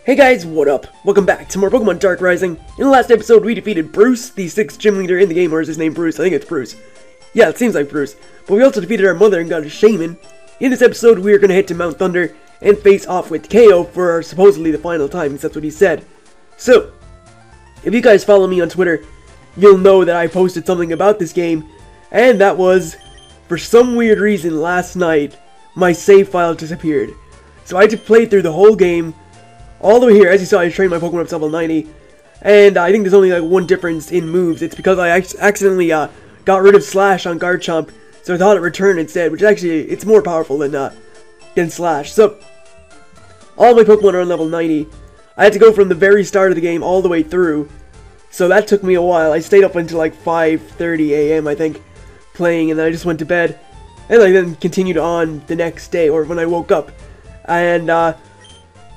Hey guys, what up? Welcome back to more Pokemon Dark Rising. In the last episode, we defeated Bruce, the 6th gym leader in the game, or is his name Bruce? I think it's Bruce. Yeah, it seems like Bruce. But we also defeated our mother and got a Shaman. In this episode, we are going to head to Mount Thunder and face off with Kayo for supposedly the final time, because that's what he said. So, if you guys follow me on Twitter, you'll know that I posted something about this game, and that was, for some weird reason, last night, my save file disappeared. So I had to play through the whole game, all the way here. As you saw, I trained my Pokemon up to level 90, and I think there's only like one difference in moves. It's because I accidentally got rid of Slash on Garchomp, so I thought it returned instead, which actually, it's more powerful than Slash. So, all my Pokemon are on level 90. I had to go from the very start of the game all the way through, so that took me a while. I stayed up until like 5:30 a.m. I think, playing, and then I just went to bed, and I then continued on the next day, or when I woke up, and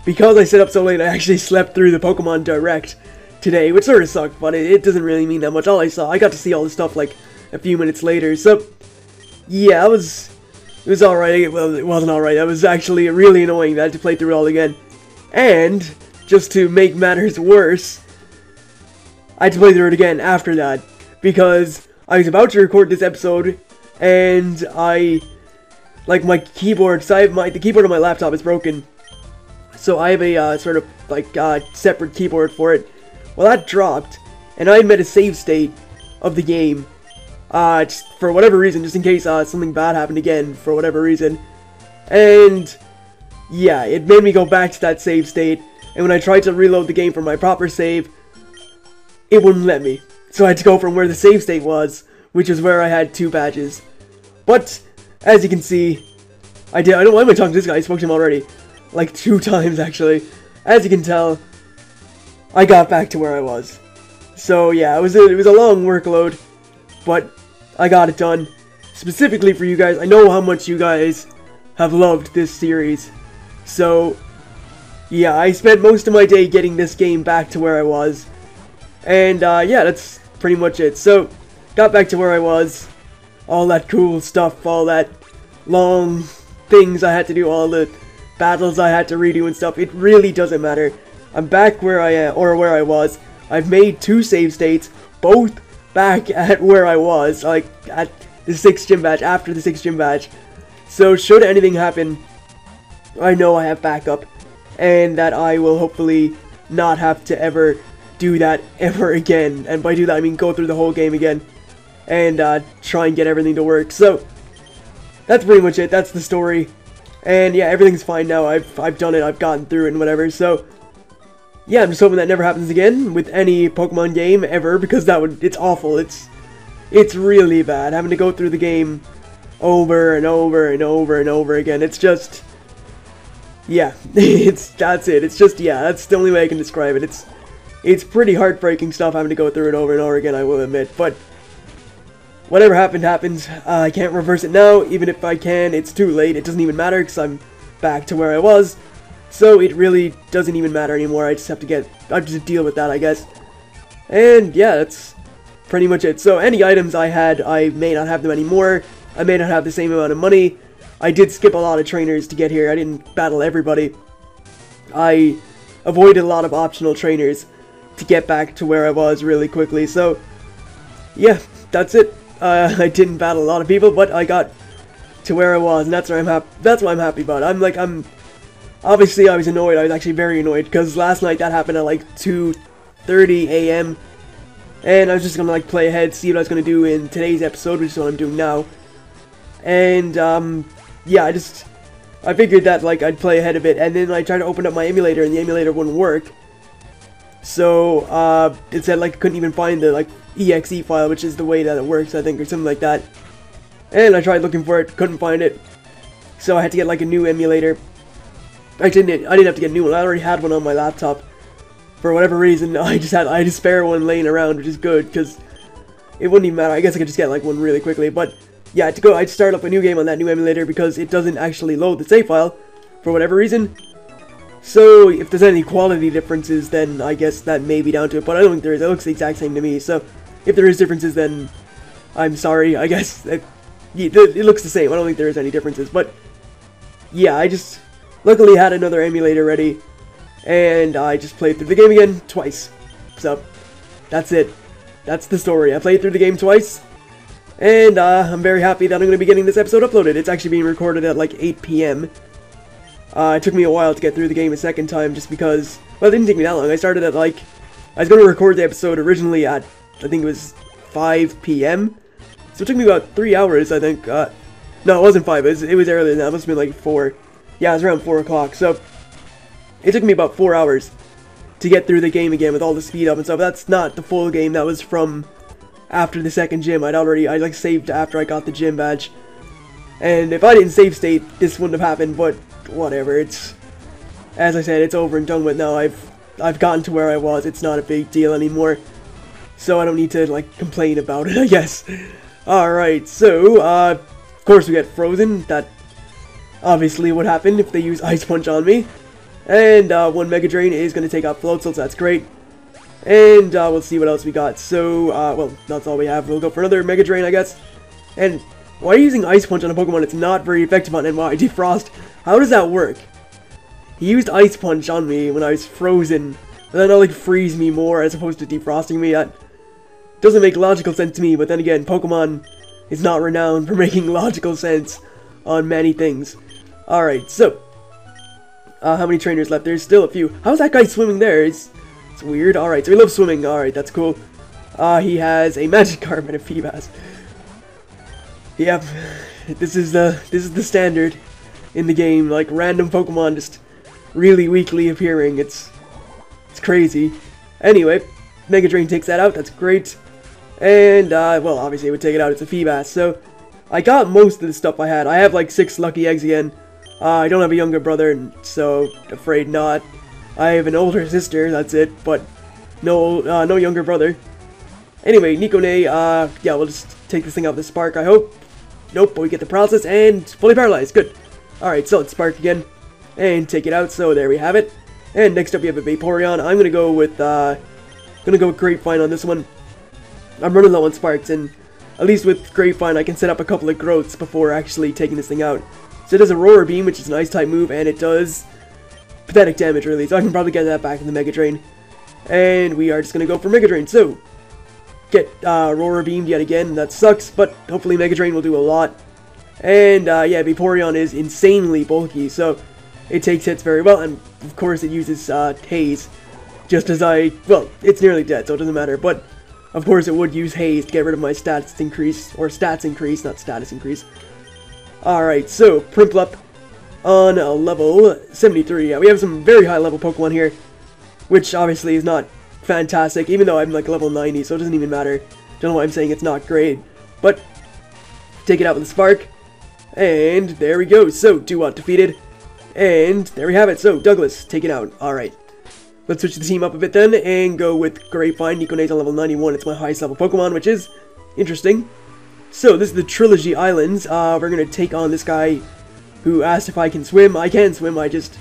because I stayed up so late, I actually slept through the Pokemon Direct today, which sort of sucked, but it doesn't really mean that much. All I got to see all the stuff like a few minutes later, so yeah, it was alright. Well, it wasn't alright, that was actually really annoying that I had to play through it all again. And, just to make matters worse, I had to play through it again after that, because I was about to record this episode, and my keyboard, the keyboard on my laptop is broken. So I have a sort of like separate keyboard for it. Well, that dropped, and I made a save state of the game just for whatever reason, just in case something bad happened again for whatever reason. And yeah, it made me go back to that save state, and when I tried to reload the game from my proper save, it wouldn't let me. So I had to go from where the save state was, which is where I had 2 badges. But as you can see, I don't know why am I talking to this guy. I spoke to him already. Like 2 times actually. As you can tell, I got back to where I was. So yeah, it was a long workload, but I got it done. Specifically for you guys. I know how much you guys have loved this series. So yeah, I spent most of my day getting this game back to where I was. And yeah, that's pretty much it. So, got back to where I was. All that cool stuff, all that long things I had to do, all the battles I had to redo and stuff. It really doesn't matter. I'm back where I am, or where I was. I've made 2 save states, both back at where I was, like at the 6th gym badge, after the 6th gym badge. So should anything happen, I know I have backup, and that I will hopefully not have to ever do that ever again. And by do that I mean go through the whole game again, and try and get everything to work. So that's pretty much it. That's the story. And yeah, everything's fine now. I've done it. I've gotten through it and whatever. So yeah, I'm just hoping that never happens again with any Pokemon game ever, because it's awful. It's really bad having to go through the game over and over and over and over again. It's just, yeah, that's it. It's just, yeah, that's the only way I can describe it. It's pretty heartbreaking stuff having to go through it over and over again, I will admit, but whatever happened, happens. I can't reverse it now. Even if I can, it's too late. It doesn't even matter, because I'm back to where I was. So it really doesn't even matter anymore. I just have to deal with that, I guess. And yeah, that's pretty much it. So any items I had, I may not have them anymore. I may not have the same amount of money. I did skip a lot of trainers to get here. I didn't battle everybody. I avoided a lot of optional trainers to get back to where I was really quickly. So yeah, that's it. I didn't battle a lot of people, but I got to where I was, and that's where that's what I'm happy about. Obviously I was annoyed. I was actually very annoyed, because last night that happened at like 2:30 a.m. and I was just gonna like play ahead, see what I was gonna do in today's episode, which is what I'm doing now. And yeah, I figured that like I'd play ahead a bit, and then I tried to open up my emulator, and the emulator wouldn't work. So it said like I couldn't even find the like exe file, which is the way that it works, I think, or something like that. And I tried looking for it, couldn't find it. So I had to get like a new emulator. Actually, I didn't have to get a new one. I already had one on my laptop. For whatever reason, I had a spare one laying around, which is good, because it wouldn't even matter. I guess I could just get like one really quickly. But yeah, I'd start up a new game on that new emulator, because it doesn't actually load the save file for whatever reason. So if there's any quality differences, then I guess that may be down to it, but I don't think there is. It looks the exact same to me, so if there is differences, then I'm sorry. I guess it looks the same. I don't think there is any differences, but yeah, I just luckily had another emulator ready, and I just played through the game again twice. So, that's it. That's the story. I played through the game twice, and I'm very happy that I'm going to be getting this episode uploaded. It's actually being recorded at like 8 p.m. It took me a while to get through the game a second time just because, well, it didn't take me that long. I started at like, I was going to record the episode originally at, I think it was 5 p.m. So it took me about 3 hours, I think. No, it wasn't 5, it was earlier than that. It must have been like 4. Yeah, it was around 4 o'clock. So it took me about 4 hours to get through the game again with all the speed up and stuff. That's not the full game, that was from after the second gym. I like saved after I got the gym badge. And if I didn't save state, this wouldn't have happened, but whatever. It's, as I said, it's over and done with now. I've gotten to where I was. It's not a big deal anymore. So I don't need to, like, complain about it, I guess. Alright, so, of course we get frozen. That obviously would happen if they use Ice Punch on me. And, one Mega Drain is going to take out Floatzel, so that's great. And, we'll see what else we got. So, well, that's all we have. We'll go for another Mega Drain, I guess. And why are you using Ice Punch on a Pokemon it's not very effective on? And why? Defrost. How does that work? He used Ice Punch on me when I was frozen. And then it'll, like, freeze me more as opposed to defrosting me. That doesn't make logical sense to me. But then again, Pokemon is not renowned for making logical sense on many things. Alright, so how many trainers left? There's still a few. How's that guy swimming there? It's weird. Alright, so he loves swimming. Alright, that's cool. He has a Magikarp and a Feebas. Yep, this is the standard in the game. Like, random Pokemon just really weakly appearing. It's crazy. Anyway, Mega Drain takes that out. That's great. And well, obviously it would take it out. It's a Feebas. So I got most of the stuff I had. I have like 6 lucky eggs again. I don't have a younger brother, and so afraid not. I have an older sister. That's it. But no younger brother. Anyway, Nikone, yeah, we'll just take this thing out with the Spark, I hope. Nope, but we get the Paralysis, and fully paralyzed, good. Alright, so let's Spark again, and take it out, so there we have it. And next up we have a Vaporeon. I'm gonna go with Grapevine on this one. I'm running low on Sparks, and at least with Grapevine I can set up a couple of Growths before actually taking this thing out. So it does a Roar Beam, which is an Ice-type move, and it does pathetic damage, really, so I can probably get that back in the Mega Drain. And we are just gonna go for Mega Drain, so get Roar Beamed yet again. That sucks, but hopefully Mega Drain will do a lot. And yeah, Vaporeon is insanely bulky, so it takes hits very well, and of course it uses Haze, just as well, it's nearly dead, so it doesn't matter, but of course it would use Haze to get rid of my stats increase, or stats increase, not status increase. Alright, so Prinplup on level 73. Yeah, we have some very high level Pokemon here, which obviously is not fantastic, even though I'm like level 90, so it doesn't even matter. Don't know why I'm saying it's not great, but take it out with a Spark, and there we go. So Duat defeated, and there we have it. So Douglas taken out. Alright, let's switch the team up a bit then and go with Grapevine. Nikone's on level 91. It's my highest level Pokemon, which is interesting. So this is the Trilogy Islands. We're gonna take on this guy who asked if I can swim. I can swim, I just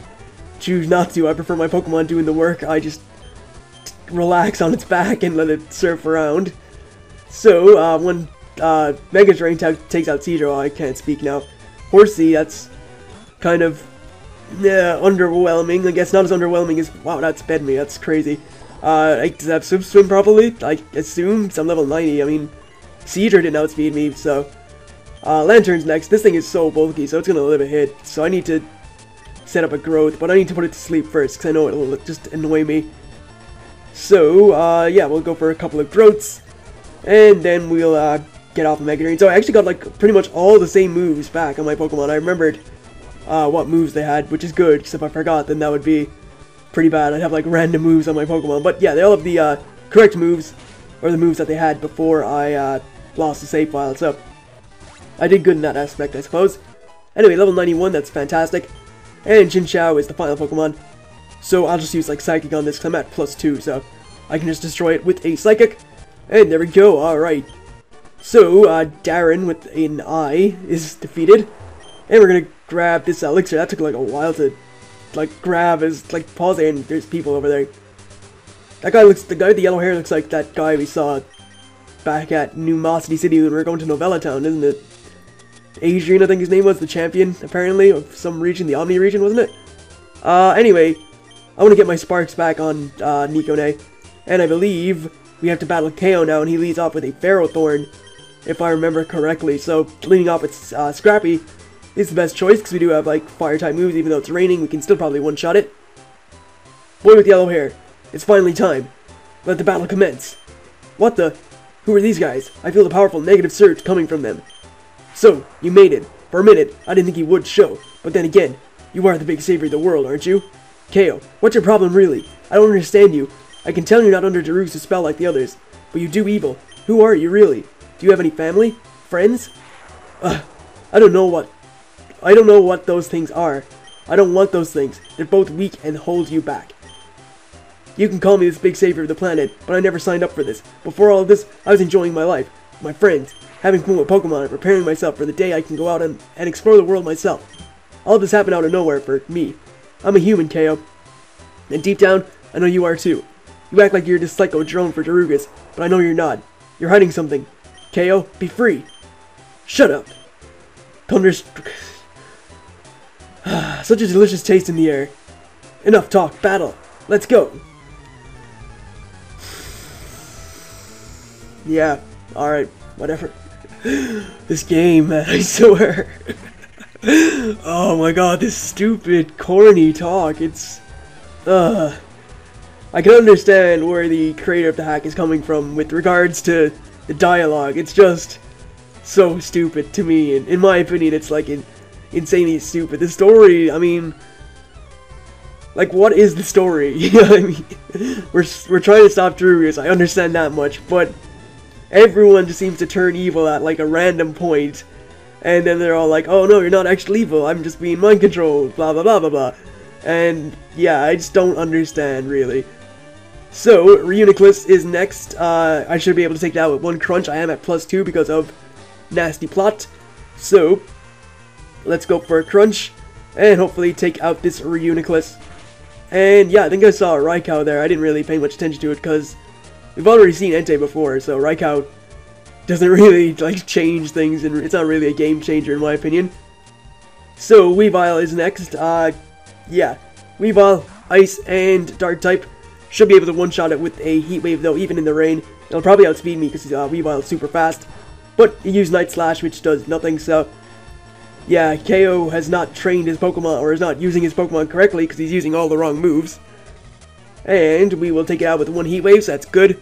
choose not to. I prefer my Pokemon doing the work. I just relax on its back and let it surf around. So, when Mega Drain takes out Seadro, I can't speak now. Horsey, that's kind of underwhelming. I guess not as underwhelming as, wow, that sped me, that's crazy. I have swim probably, I assume, so I'm level 90, I mean, Seadro didn't outspeed me, so. Lantern's next. This thing is so bulky, so it's gonna live a hit, so I need to set up a Growth, but I need to put it to sleep first, because I know it'll just annoy me. So, yeah, we'll go for a couple of Growths, and then we'll, get off of Mega Drain. So I actually got, like, pretty much all the same moves back on my Pokemon. I remembered, what moves they had, which is good, because if I forgot, then that would be pretty bad. I'd have, like, random moves on my Pokemon. But, yeah, they all have the, correct moves, or the moves that they had before I, lost the save file. So I did good in that aspect, I suppose. Anyway, level 91, that's fantastic. And Chinchou is the final Pokemon. So I'll just use like Psychic on this because I'm at +2, so I can just destroy it with a Psychic. And there we go, alright. So, Darren with an I is defeated. And we're gonna grab this elixir. That took like a while to like grab. Is like pause there, and there's people over there. That guy looks, the guy with the yellow hair looks like that guy we saw back at Numosity City when we were going to Novella Town, isn't it? Adrian, I think his name was, the champion, apparently, of some region, the Omni region, wasn't it? Anyway, I want to get my sparks back on Nikone. And I believe we have to battle Kayo now, and he leads off with a Ferrothorn, if I remember correctly. So leading off with Scrappy is the best choice, because we do have like fire-type moves. Even though it's raining, we can still probably one-shot it. Boy with yellow hair, it's finally time. Let the battle commence. What the? Who are these guys? I feel the powerful negative surge coming from them. So, you made it. For a minute, I didn't think you would show. But then again, you are the big savior of the world, aren't you? Kayo, what's your problem really? I don't understand you. I can tell you're not under Daru's spell like the others. But you do evil. Who are you really? Do you have any family? Friends? I don't know what those things are. I don't want those things. They're both weak and hold you back. You can call me this big savior of the planet, but I never signed up for this. Before all of this, I was enjoying my life, my friends, having fun with Pokemon, and preparing myself for the day I can go out and explore the world myself. All of this happened out of nowhere for me. I'm a human, Kayo. And deep down, I know you are too. You act like you're this psycho drone for Darugas, but I know you're not. You're hiding something. Kayo, be free. Shut up. Such a delicious taste in the air. Enough talk, battle. Let's go. Yeah, alright, whatever. This game, man, I swear. Oh my god, this stupid, corny talk, it's... I can understand where the creator of the hack is coming from with regards to the dialogue. It's just so stupid to me, and in my opinion, it's like insanely stupid. The story, I mean... Like, what is the story? You know what I mean? We're trying to stop Darugas, I understand that much, but... Everyone just seems to turn evil at like a random point, and then they're all like, oh no, you're not actually evil, I'm just being mind controlled, blah blah blah blah blah. And yeah, I just don't understand really. So, Reuniclus is next. I should be able to take that with one crunch. I am at +2 because of nasty plot. So, let's go for a crunch, and hopefully take out this Reuniclus. And yeah, I think I saw a Raikou there. I didn't really pay much attention to it because we've already seen Entei before, so Raikou doesn't really, like, change things, and it's not really a game changer in my opinion. So, Weavile is next. Yeah. Weavile, Ice, and Dark type. Should be able to one-shot it with a Heat Wave, though, even in the rain. It'll probably outspeed me because Weavile is super fast. But you use Night Slash, which does nothing, so... Yeah, Kayo has not trained his Pokemon, or is not using his Pokemon correctly because he's using all the wrong moves. And we will take it out with one Heat Wave, so that's good.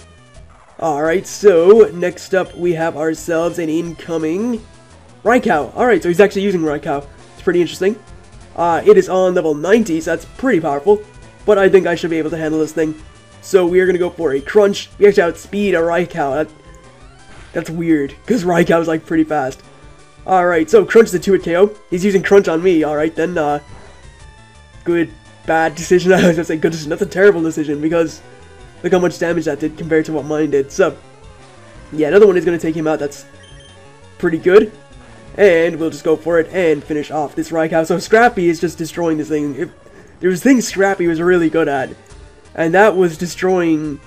Alright, so next up we have ourselves an incoming Raikou. Alright, so he's actually using Raikou. It's pretty interesting. It is on level 90, so that's pretty powerful. But I think I should be able to handle this thing. So we are going to go for a Crunch. We actually outspeed a Raikou. That's weird, because Raikou is like pretty fast. Alright, so Crunch the 2-hit KO. He's using Crunch on me. Alright, then, good. Bad decision. I was gonna say good decision. That's a terrible decision because look how much damage that did compared to what mine did. So, yeah, another one is gonna take him out. That's pretty good. And we'll just go for it and finish off this Raikou. So Scrappy is just destroying this thing. There was things Scrappy was really good at, and that was destroying.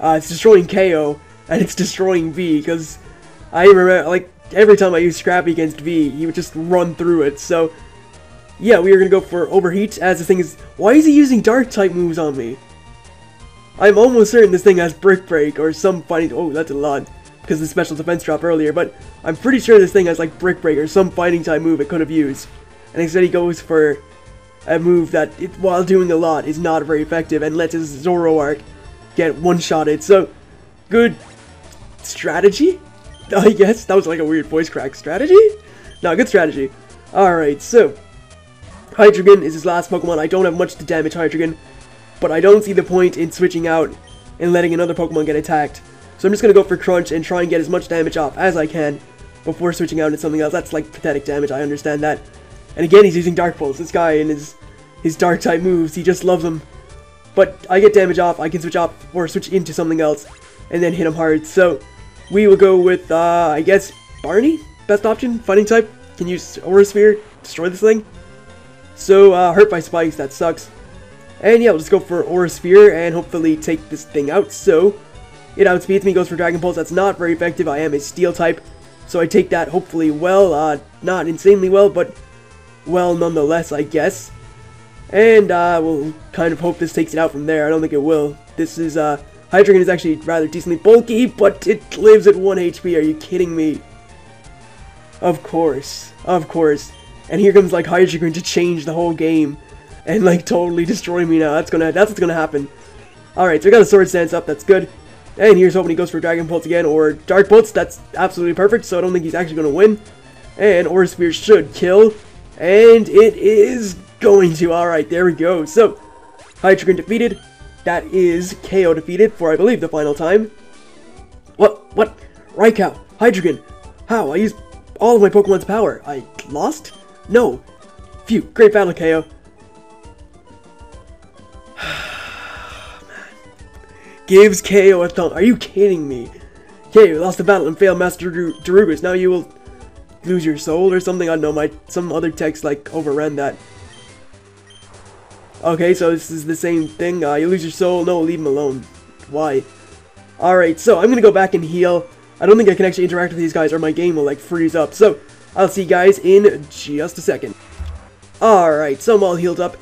It's destroying KO and it's destroying V. Because I remember, like, every time I used Scrappy against V, he would just run through it. So. Yeah, we are going to go for Overheat, as the thing is... Why is he using Dark-type moves on me? I'm almost certain this thing has Brick Break, or some fighting... Oh, that's a lot, because of the special defense drop earlier, but I'm pretty sure this thing has, like, Brick Break, or some fighting-type move it could have used. And instead he goes for a move that, while doing a lot, is not very effective, and lets his Zoroark get one-shotted. So, good strategy? I guess? That was like a weird voice crack. Strategy? No, good strategy. Alright, so... Hydreigon is his last Pokemon. I don't have much to damage Hydreigon, but I don't see the point in switching out and letting another Pokemon get attacked. So I'm just going to go for Crunch and try and get as much damage off as I can before switching out into something else. That's like pathetic damage, I understand that. And again, he's using Dark Pulse. This guy and his Dark-type moves, he just loves them. But I get damage off, I can switch off or switch into something else and then hit him hard. So we will go with, I guess, Barney? Best option? Fighting type? Can use Aura Sphere, destroy this thing. So, hurt by spikes, that sucks. And yeah, we'll just go for Aura Sphere and hopefully take this thing out. So, it outspeeds me, goes for Dragon Pulse. That's not very effective. I am a Steel type. So I take that hopefully well. Not insanely well, but well nonetheless, I guess. And we'll kind of hope this takes it out from there. I don't think it will. This is Hydreigon is actually rather decently bulky, but it lives at 1 HP. Are you kidding me? Of course. Of course. And here comes like Hydreigon to change the whole game and like totally destroy me now. That's what's gonna happen. Alright, so we got a Sword Stance up, that's good. And here's hoping he goes for Dragon Pulse again or Dark Pulse. That's absolutely perfect, so I don't think he's actually gonna win. And Aura Sphere should kill. And it is going to. Alright, there we go. So Hydreigon defeated. That is Kayo defeated for, I believe, the final time. What? Raikou, Hydreigon. How? I used all of my Pokemon's power. I lost? No. Phew, great battle, Kayo. Gives Kayo a thumb. Are you kidding me? Kayo lost the battle and failed Master Darugus. Now you will lose your soul or something. I don't know, some other text like overran that. Okay, so this is the same thing. You lose your soul. No, leave him alone. Why? Alright, so I'm gonna go back and heal. I don't think I can actually interact with these guys or my game will like freeze up. So I'll see you guys in just a second. Alright, so I'm all healed up.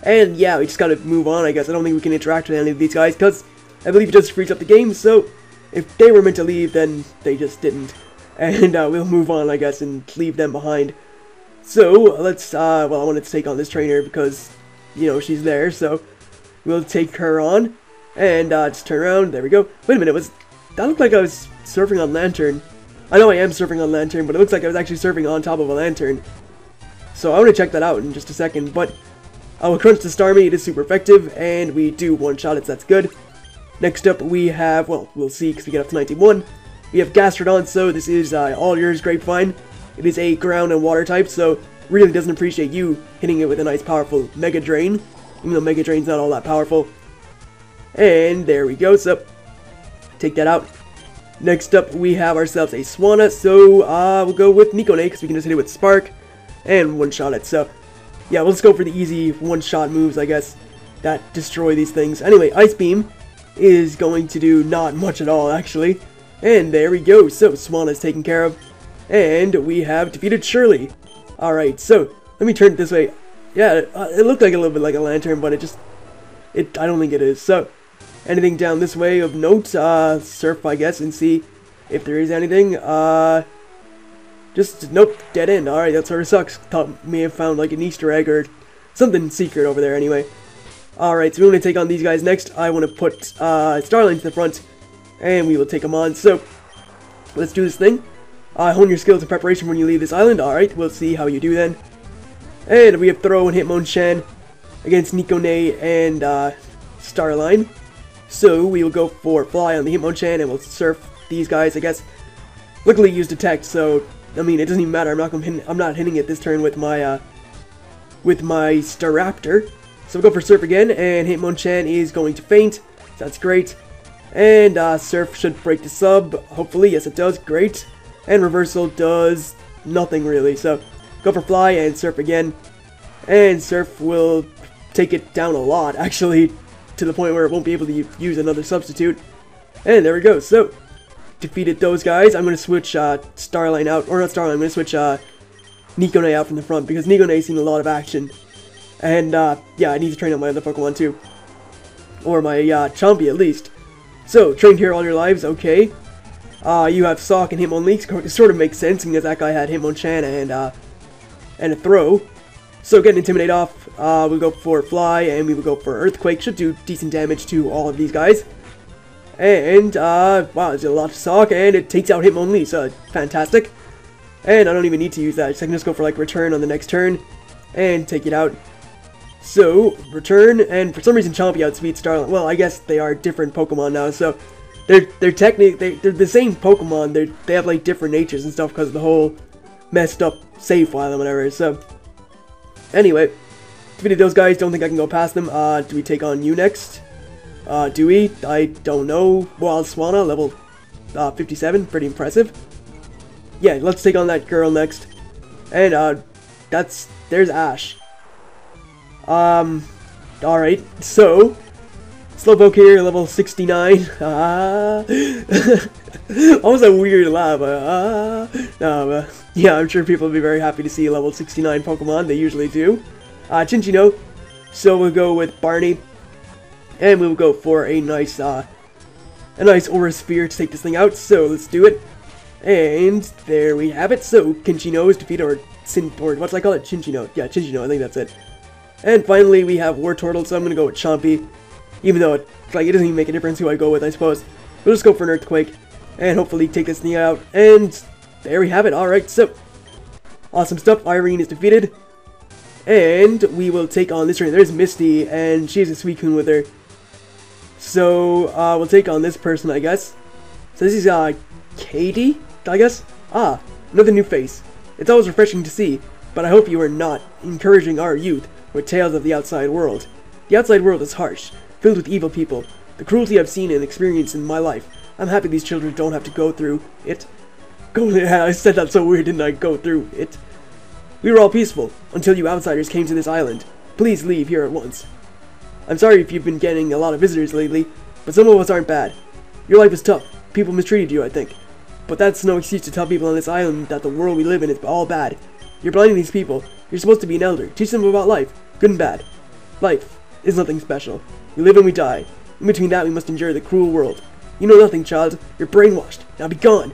And yeah, we just gotta move on, I guess. I don't think we can interact with any of these guys because I believe it just frees up the game. So if they were meant to leave, then they just didn't. And we'll move on, I guess, and leave them behind. So let's, well, I wanted to take on this trainer because, you know, she's there. So we'll take her on and just turn around. There we go. Wait a minute, that looked like I was surfing on Lantern. I know I am surfing on Lantern, but it looks like I was actually surfing on top of a Lantern. So I want to check that out in just a second, but I will crunch the Starmie. It is super effective, and we do one-shot it, so that's good. Next up, we have, well, we'll see because we get up to 91. We have Gastrodon, so this is all yours, Grapevine. It is a ground and water type, so really doesn't appreciate you hitting it with a nice powerful Mega Drain, even though Mega Drain's not all that powerful. And there we go, so take that out. Next up, we have ourselves a Swanna, so we'll go with Nikone because we can just hit it with Spark and one-shot it. So yeah, let's go for the easy one-shot moves, I guess, that destroy these things. Anyway, Ice Beam is going to do not much at all, actually. And there we go, so Swanna is taken care of. And we have defeated Shirley. Alright, so let me turn it this way. Yeah, it looked like a little bit like a Lantern, but I don't think it is. So anything down this way of note, surf, I guess, and see if there is anything. Just, nope, dead end. Alright, that sort of sucks. Thought may have found like an Easter egg or something secret over there anyway. Alright, so we want to take on these guys next. I want to put Starline to the front, and we will take them on. So let's do this thing. Hone your skills in preparation when you leave this island. Alright, we'll see how you do then. And we have Throw and Hitmonchan against Nikone and Starline. So we will go for Fly on the Hitmonchan and we'll surf these guys, I guess. Luckily used Detect, so I mean it doesn't even matter. I'm not hitting it this turn with my Staraptor. So we'll go for Surf again, and Hitmonchan is going to faint. So that's great. And Surf should break the sub, hopefully. Yes, it does. Great. And Reversal does nothing really. So go for Fly and Surf again. And Surf will take it down a lot, actually, to the point where it won't be able to use another substitute. And there we go. So defeated those guys. I'm going to switch Starline out, or not Starline, I'm going to switch Nikone out from the front, because Nikone's seen a lot of action. And, yeah, I need to train on my other Pokemon too. Or my Chompy, at least. So, trained here all your lives, okay. You have Sock and Hitmonlee. It sort of makes sense, because that guy had Hitmonchan and a Throw. So, get an Intimidate off. We'll go for Fly, and we will go for Earthquake. Should do decent damage to all of these guys. And, wow, there's a lot of Sock, and it takes out Hitmonlee, so fantastic. And I don't even need to use that, so I can just go for, like, Return on the next turn, and take it out. So, Return, and for some reason Chompy outspeeds Starline. Well, I guess they are different Pokemon now, so they're technically, they're the same Pokemon, they have, like, different natures and stuff because of the whole messed up save file and whatever, so anyway, defeated those guys, don't think I can go past them. Do we take on you next? Do we? I don't know. Wild Swanna, level 57, pretty impressive. Yeah, let's take on that girl next. And, there's Ash. Alright, so, Slowpoke here, level 69. Almost a weird laugh. No, yeah, I'm sure people will be very happy to see a level 69 Pokemon. They usually do. Chinchino, So we'll go with Barney, and we'll go for a nice aura sphere to take this thing out. So let's do it. And there we have it. So Kinchino is defeated, or what's I call it? Chinchino. Yeah, Chinchino, I think that's it. And finally we have Wartortle, so I'm gonna go with Chompy. Even though it doesn't even make a difference who I go with, I suppose. We'll just go for an Earthquake, and hopefully take this thing out. And there we have it. Alright, so awesome stuff. Irene is defeated. And we will take on this trainer. There's Misty, and she has a Suicune with her. So, we'll take on this person, I guess. So this is, Katie, I guess? Ah, another new face. It's always refreshing to see, but I hope you are not encouraging our youth with tales of the outside world. The outside world is harsh, filled with evil people. The cruelty I've seen and experienced in my life. I'm happy these children don't have to go through it. I said that so weird, didn't I? Go through it. We were all peaceful, until you outsiders came to this island. Please leave here at once. I'm sorry if you've been getting a lot of visitors lately, but some of us aren't bad. Your life is tough. People mistreated you, I think. But that's no excuse to tell people on this island that the world we live in is all bad. You're blinding these people. You're supposed to be an elder. Teach them about life, good and bad. Life is nothing special. We live and we die. In between that, we must endure the cruel world. You know nothing, child. You're brainwashed. Now be gone.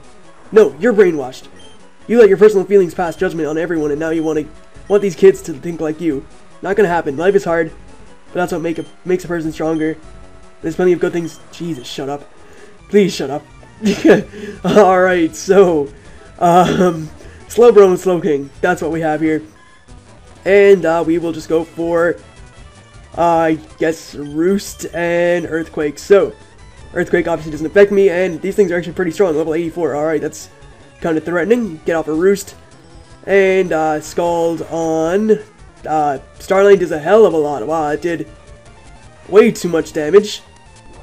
No, you're brainwashed. You let your personal feelings pass judgment on everyone, and now you want these kids to think like you. Not gonna happen. Life is hard, but that's what makes a person stronger. There's plenty of good things. Jesus, shut up. Please shut up. Alright, so, Slowbro and Slowking. That's what we have here. And, we will just go for, I guess, Roost and Earthquake. So, Earthquake obviously doesn't affect me, and these things are actually pretty strong. Level 84. Alright, that's kind of threatening. Get off a Roost. And, Scald on, Starline does a hell of a lot. Wow, it did way too much damage.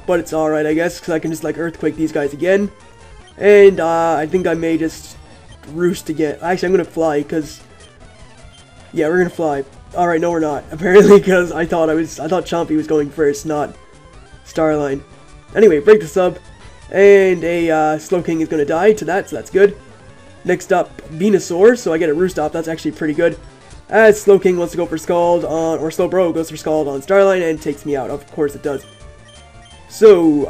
But it's alright, I guess, because I can just, like, Earthquake these guys again. And, I think I may just Roost again. Actually, I'm gonna fly, because, yeah, we're gonna fly. Alright, no, we're not. Apparently, because I thought Chompy was going first, not Starline. Anyway, break the sub. And a, Slowking is gonna die to that, so that's good. Next up, Venusaur, so I get a Roost off. That's actually pretty good. As Slowking wants to go for Scald on, or Slowbro goes for Scald on Starline and takes me out. Of course it does. So,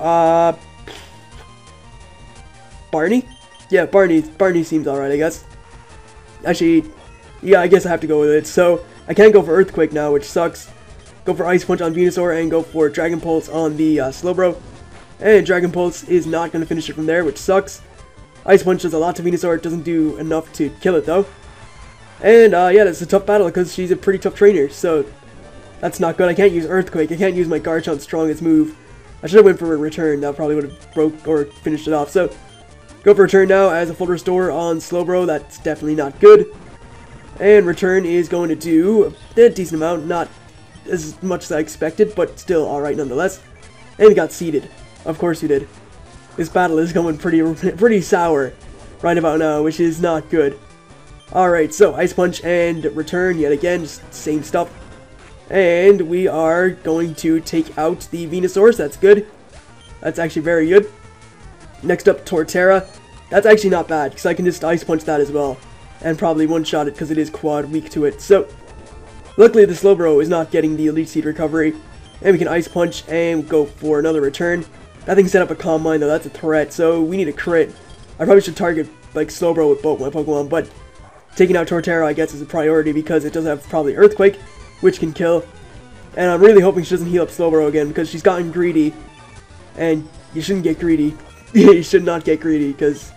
Barney? Yeah, Barney seems alright, I guess. Actually, yeah, I guess I have to go with it. So, I can't go for Earthquake now, which sucks. Go for Ice Punch on Venusaur and go for Dragon Pulse on the Slowbro. And Dragon Pulse is not going to finish it from there, which sucks. Ice Punch does a lot to Venusaur. It doesn't do enough to kill it, though. And, yeah, that's a tough battle because she's a pretty tough trainer. So, that's not good. I can't use Earthquake. I can't use my Garchomp's strongest move. I should have went for a return. That probably would have broke or finished it off. So, go for return now as a full restore on Slowbro. That's definitely not good. And return is going to do a decent amount. Not as much as I expected, but still alright nonetheless. And we got seeded. Of course we did. This battle is going pretty sour right about now, which is not good. Alright, so Ice Punch and return yet again. Just same stuff. And we are going to take out the Venusaur, so that's good. That's actually very good. Next up, Torterra. That's actually not bad, because I can just Ice Punch that as well. And probably one-shot it, because it is quad weak to it. So, luckily the Slowbro is not getting the Elite Seed recovery. And we can Ice Punch and go for another return. That thing set up a Calm Mind, though. That's a threat, so we need a crit. I probably should target, like, Slowbro with both my Pokemon, but taking out Torterra, I guess, is a priority, because it does have probably Earthquake, which can kill. And I'm really hoping she doesn't heal up Slowbro again, because she's gotten greedy. And you shouldn't get greedy. You should not get greedy, because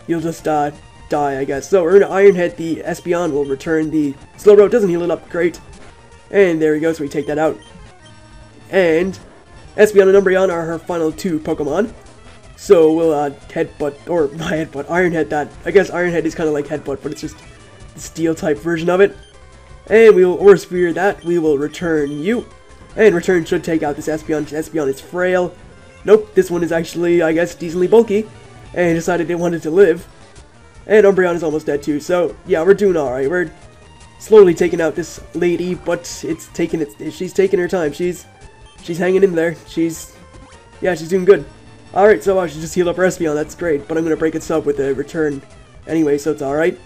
you'll just die, I guess. So we're going to Iron Head the Espeon. Will return the Slowbro. Doesn't heal it up great. And there we go, so we take that out. And Espeon and Umbreon are her final two Pokemon. So we'll Headbutt, or not Headbutt, Iron Head that. I guess Iron Head is kind of like Headbutt, but it's just the Steel type version of it. And we will Aura Sphere that. We will return you. And return should take out this Espeon. Espeon is frail. Nope, this one is actually, I guess, decently bulky. And decided it wanted to live. And Umbreon is almost dead too. So, yeah, we're doing alright. We're slowly taking out this lady, but she's taking her time. She's hanging in there. She's doing good. Alright, so I should just heal up her Espeon. That's great. But I'm going to break its up with a return anyway, so it's alright.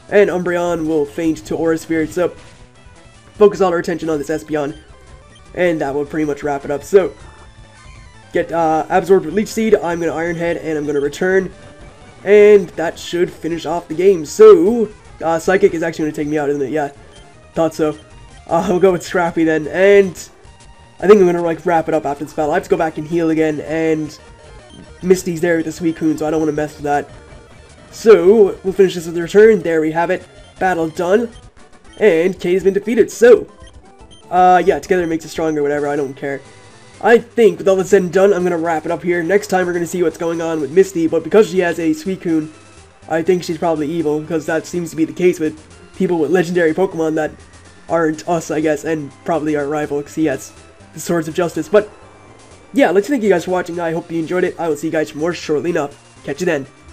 And Umbreon will feint to Aura Sphere, so focus all our attention on this Espeon. And that will pretty much wrap it up. So, get absorbed with Leech Seed, I'm going to Iron Head, and I'm going to return. And that should finish off the game. So, Psychic is actually going to take me out, isn't it? Yeah, thought so. We'll go with Scrappy then, and I think I'm going to like wrap it up after this battle. I have to go back and heal again, and Misty's there with the Suicune, so I don't want to mess with that. So, we'll finish this with the return. There we have it. Battle done. And Kay's been defeated, so yeah, together makes us stronger, whatever, I don't care. I think, with all this said and done, I'm going to wrap it up here. Next time, we're going to see what's going on with Misty, but because she has a Suicune, I think she's probably evil, because that seems to be the case with people with legendary Pokemon that aren't us, I guess, and probably our rival, because he has the Swords of Justice. But, yeah, let's thank you guys for watching. I hope you enjoyed it. I will see you guys more shortly enough. Catch you then.